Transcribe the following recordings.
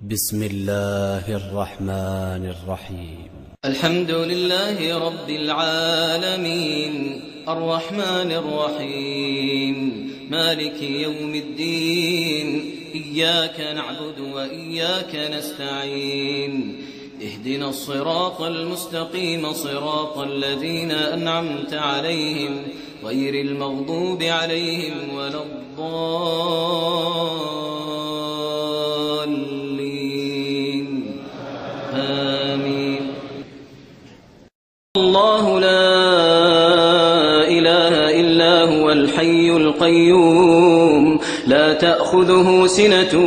بسم الله الرحمن الرحيم. الحمد لله رب العالمين الرحمن الرحيم مالك يوم الدين إياك نعبد وإياك نستعين اهدنا الصراط المستقيم صراط الذين أنعمت عليهم غير المغضوب عليهم ولا الضالين آمين. الله لا إله إلا هو الحي القيوم لا تأخذه سنة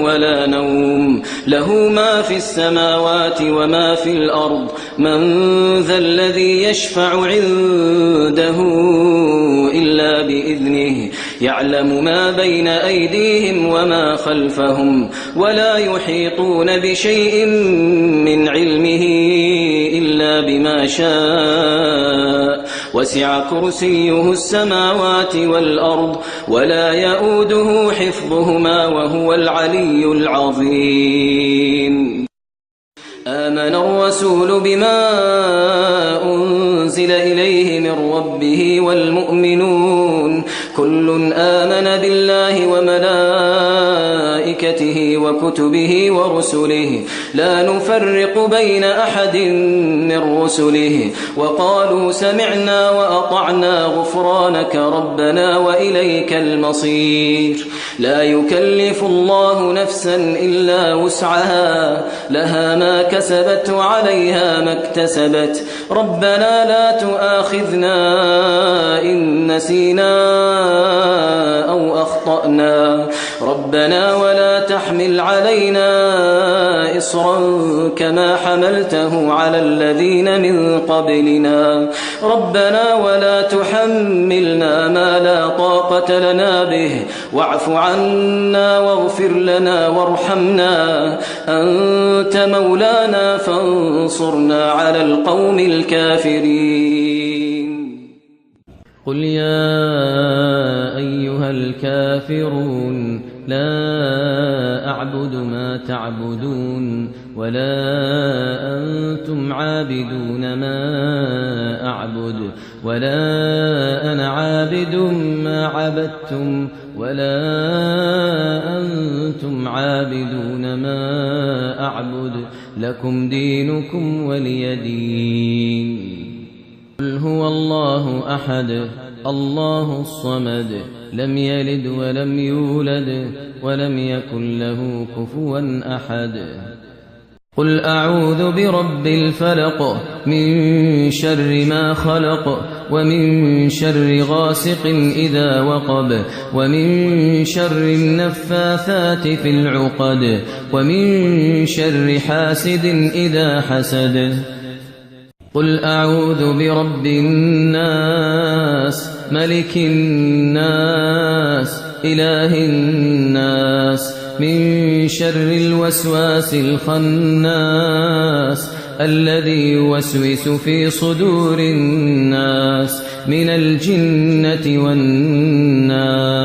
ولا نوم له ما في السماوات وما في الأرض من ذا الذي يشفع عنده إلا بإذنه يعلم ما بين أيديهم وما خلفهم ولا يحيطون بشيء من علمه إلا بما شاء وسع كرسيه السماوات والأرض ولا يؤوده حفظهما وهو العلي العظيم. آمن الرسول بما أنزل إليه من ربه والمؤمنون كل آمن بالله وملائكته وكتبه ورسله لا نفرق بين أحد من رسله وقالوا سمعنا وأطعنا غفرانك ربنا وإليك المصير. لا يكلف الله نفسا إلا وسعها لها ما كسبت وعليها ما اكتسبت ربنا لا تؤاخذنا إن نسينا أو أخطأنا ربنا ولا تحمل علينا إصرا كما حملته على الذين من قبلنا ربنا ولا تحملنا ما لا طاقة لنا به واعف عنا واغفر لنا وارحمنا أنت مولانا فانصرنا على القوم الكافرين. قل يا أيها الكافرون لا أعبد ما تعبدون ولا أنتم عابدون ما أعبد ولا أنا عابد ما عبدتم ولا أنتم عابدون ما أعبد لكم دينكم ولي دين. قل هو الله أحد الله الصمد لم يلد ولم يولد ولم يكن له كفوا أحد. قل أعوذ برب الفلق من شر ما خلق ومن شر غاسق إذا وقب ومن شر النفاثات في العقد ومن شر حاسد إذا حسد. قل أعوذ برب الناس ملك الناس إله الناس من شر الوسواس الخناس الذي يوسوس في صدور الناس من الجنة والناس.